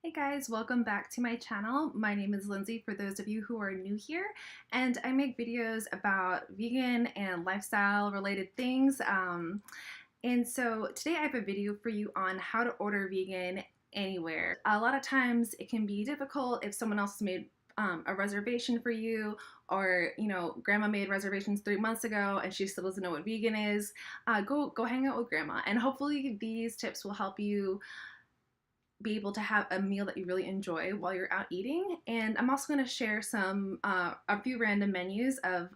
Hey guys, welcome back to my channel. My name is Lindsay for those of you who are new here, and I make videos about vegan and lifestyle related things. And so today I have a video for you on how to order vegan anywhere. A lot of times it can be difficult if someone else has made a reservation for you, or grandma made reservations 3 months ago and she still doesn't know what vegan is. Go hang out with grandma, and hopefully these tips will help you be able to have a meal that you really enjoy while you're out eating. And I'm also going to share a few random menus of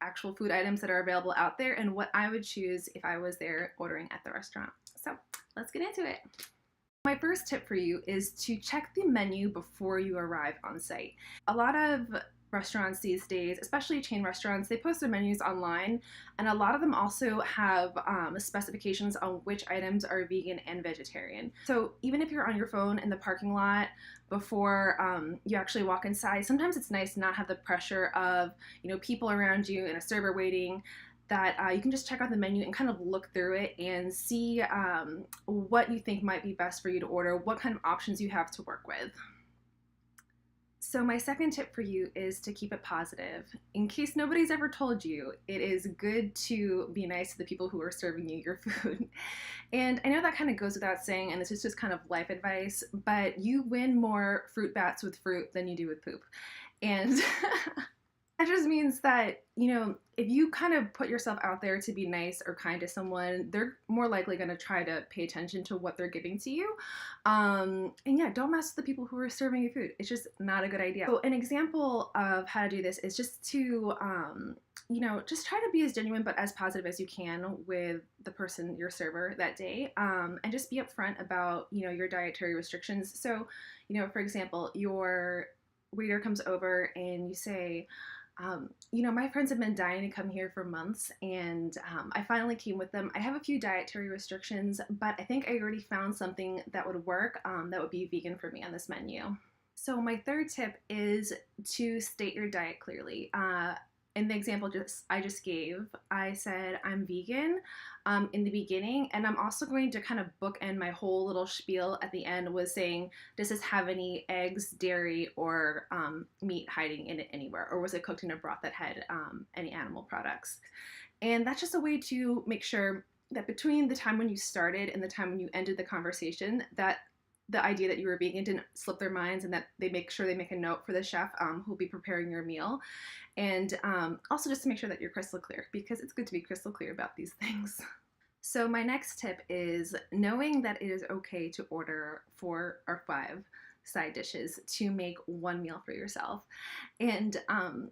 actual food items that are available out there and what I would choose if I was there ordering at the restaurant. So let's get into it. My first tip for you is to check the menu before you arrive on site. A lot of restaurants these days, especially chain restaurants, they post their menus online, and a lot of them also have specifications on which items are vegan and vegetarian. So even if you're on your phone in the parking lot before you actually walk inside, sometimes it's nice to not have the pressure of people around you and a server waiting, that you can just check out the menu and kind of look through it and see what you think might be best for you to order, what kind of options you have to work with. So my second tip for you is to keep it positive. In case nobody's ever told you, it is good to be nice to the people who are serving you your food. And I know that kind of goes without saying, and this is just kind of life advice, but you win more fruit bats with fruit than you do with poop. And that just means that, if you kind of put yourself out there to be nice or kind to someone, they're more likely going to try to pay attention to what they're giving to you. And yeah, don't mess with the people who are serving you food. It's just not a good idea. So an example of how to do this is just to, just try to be as genuine but as positive as you can with the person, your server, that day. And just be upfront about, your dietary restrictions. So, for example, your waiter comes over and you say, my friends have been dying to come here for months, and I finally came with them. I have a few dietary restrictions, but I think I already found something that would work, that would be vegan for me on this menu. So my third tip is to state your diet clearly. In the example I just gave, I said I'm vegan in the beginning, and I'm also going to kind of bookend my whole little spiel at the end with saying, does this have any eggs, dairy, or meat hiding in it anywhere, or was it cooked in a broth that had any animal products? And that's just a way to make sure that between the time when you started and the time when you ended the conversation, that the idea that you were vegan didn't slip their minds, and that they make sure they make a note for the chef who'll be preparing your meal. And also just to make sure that you're crystal clear, because it's good to be crystal clear about these things. So my next tip is knowing that it is okay to order 4 or 5 side dishes to make one meal for yourself. And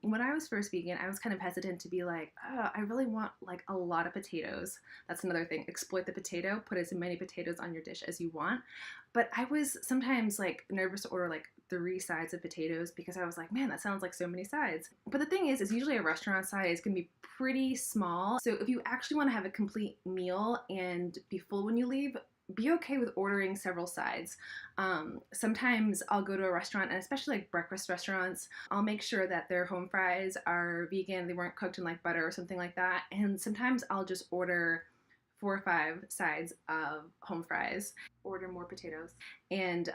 when I was first vegan, I was kind of hesitant to be like, oh, I really want like a lot of potatoes. That's another thing. Exploit the potato. Put as many potatoes on your dish as you want. But I was sometimes like nervous to order like 3 sides of potatoes, because I was like, man, that sounds like so many sides. But the thing is usually a restaurant size can be pretty small. So if you actually want to have a complete meal and be full when you leave, be okay with ordering several sides. Sometimes I'll go to a restaurant, and especially like breakfast restaurants, I'll make sure that their home fries are vegan, they weren't cooked in like butter or something like that. And sometimes I'll just order 4 or 5 sides of home fries, order more potatoes, and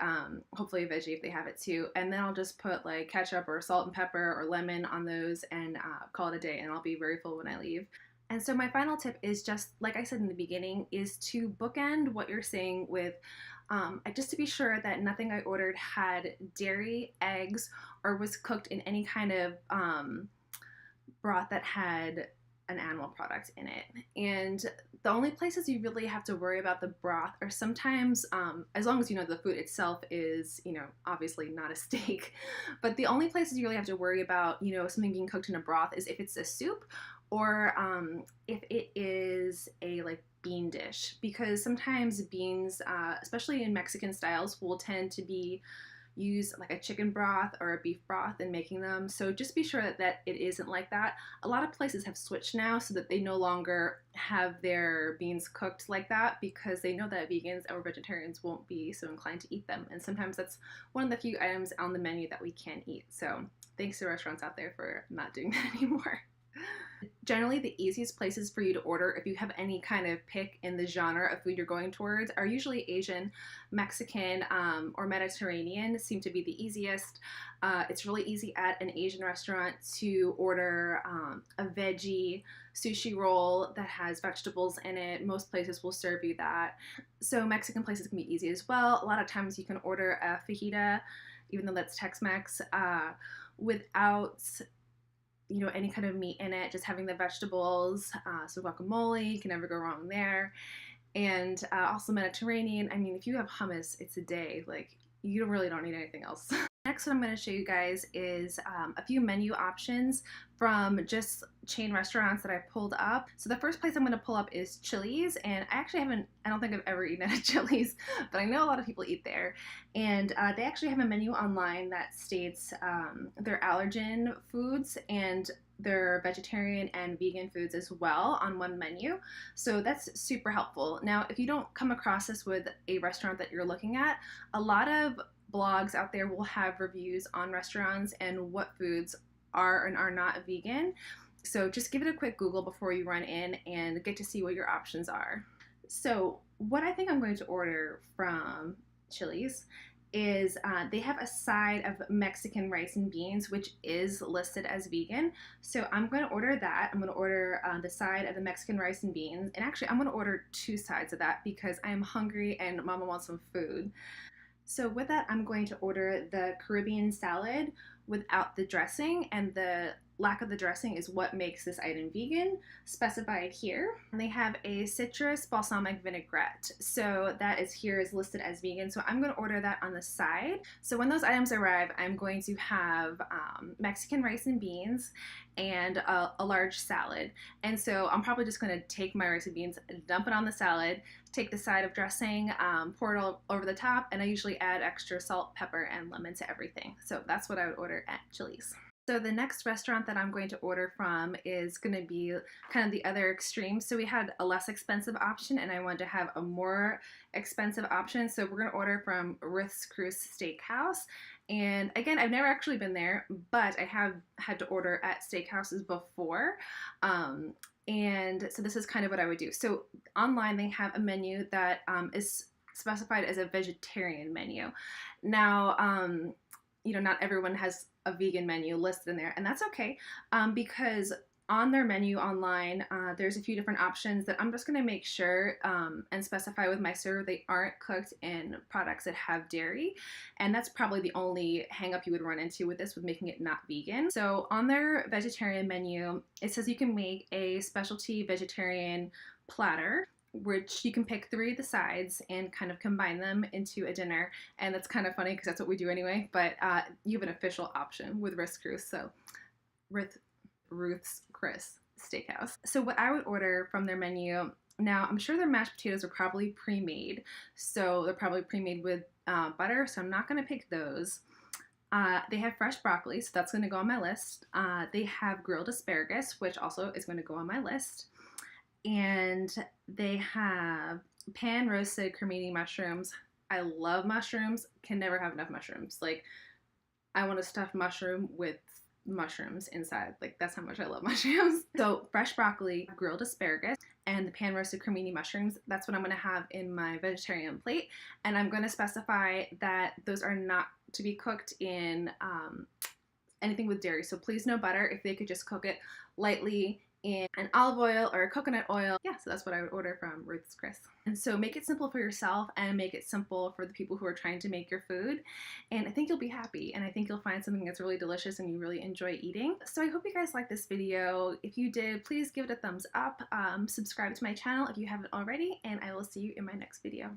hopefully a veggie if they have it too. And then I'll just put like ketchup or salt and pepper or lemon on those, and call it a day, and I'll be very full when I leave. And so my final tip is, just like I said in the beginning, is to bookend what you're saying with just to be sure that nothing I ordered had dairy, eggs, or was cooked in any kind of broth that had an animal product in it. And the only places you really have to worry about the broth are sometimes, as long as the food itself is, obviously not a steak, but the only places you really have to worry about, something being cooked in a broth is if it's a soup, or if it is a like bean dish, because sometimes beans, especially in Mexican styles, will tend to be use like a chicken broth or a beef broth in making them. So just be sure that it isn't like that. A lot of places have switched now so that they no longer have their beans cooked like that, because they know that vegans or vegetarians won't be so inclined to eat them. And sometimes that's one of the few items on the menu that we can't eat. So thanks to restaurants out there for not doing that anymore. Generally, the easiest places for you to order, if you have any kind of pick in the genre of food you're going towards, are usually Asian, Mexican, or Mediterranean seem to be the easiest. It's really easy at an Asian restaurant to order a veggie sushi roll that has vegetables in it. Most places will serve you that. So Mexican places can be easy as well. A lot of times you can order a fajita, even though that's Tex-Mex, without any kind of meat in it, just having the vegetables. So guacamole, you can never go wrong there. And also Mediterranean. I mean, if you have hummus, it's a day. Like, you really don't need anything else. Next, what I'm going to show you guys is a few menu options from just chain restaurants that I pulled up. So the first place I'm going to pull up is Chili's, and I don't think I've ever eaten at a Chili's, but I know a lot of people eat there. And they actually have a menu online that states their allergen foods and their vegetarian and vegan foods as well on one menu. So that's super helpful. Now, if you don't come across this with a restaurant that you're looking at, a lot of blogs out there will have reviews on restaurants and what foods are and are not vegan. So just give it a quick Google before you run in and get to see what your options are. So what I think I'm going to order from Chili's is they have a side of Mexican rice and beans, which is listed as vegan. So I'm going to order that. I'm going to order the side of the Mexican rice and beans. And actually, I'm going to order 2 sides of that because I'm hungry and Mama wants some food. So with that, I'm going to order the Caribbean salad without the dressing, and the lack of the dressing is what makes this item vegan, specified here. And they have a citrus balsamic vinaigrette. So that is listed as vegan. So I'm going to order that on the side. So when those items arrive, I'm going to have Mexican rice and beans and a large salad. And so I'm probably just going to take my rice and beans, dump it on the salad, take the side of dressing, pour it all over the top, and I usually add extra salt, pepper, and lemon to everything. So that's what I would order at Chili's. So the next restaurant that I'm going to order from is going to be kind of the other extreme. So we had a less expensive option and I wanted to have a more expensive option. So we're going to order from Ruth's Chris Steakhouse. And again, I've never actually been there, but I have had to order at steakhouses before. And so this is kind of what I would do. So online they have a menu that is specified as a vegetarian menu. Now, not everyone has a vegan menu listed in there, and that's okay, because on their menu online, there's a few different options that I'm just going to make sure and specify with my server they aren't cooked in products that have dairy, and that's probably the only hang up you would run into with this, with making it not vegan. So on their vegetarian menu, it says you can make a specialty vegetarian platter, which you can pick 3 of the sides and kind of combine them into a dinner. And that's kind of funny because that's what we do anyway, but you have an official option with Ruth's Chris, so Ruth's Chris Steakhouse. So what I would order from their menu, now I'm sure their mashed potatoes are probably pre-made, so they're probably pre-made with butter, so I'm not going to pick those. They have fresh broccoli, so that's going to go on my list. They have grilled asparagus, which also is going to go on my list. And they have pan-roasted cremini mushrooms. I love mushrooms, can never have enough mushrooms. Like, I want to stuff mushroom with mushrooms inside. Like, that's how much I love mushrooms. So fresh broccoli, grilled asparagus, and the pan-roasted cremini mushrooms, that's what I'm going to have in my vegetarian plate. And I'm going to specify that those are not to be cooked in anything with dairy. So please no butter. If they could just cook it lightly in an olive oil or coconut oil. Yeah, so that's what I would order from Ruth's Chris. And so make it simple for yourself and make it simple for the people who are trying to make your food. And I think you'll be happy, and I think you'll find something that's really delicious and you really enjoy eating. So I hope you guys liked this video. If you did, please give it a thumbs up. Subscribe to my channel if you haven't already, and I will see you in my next video.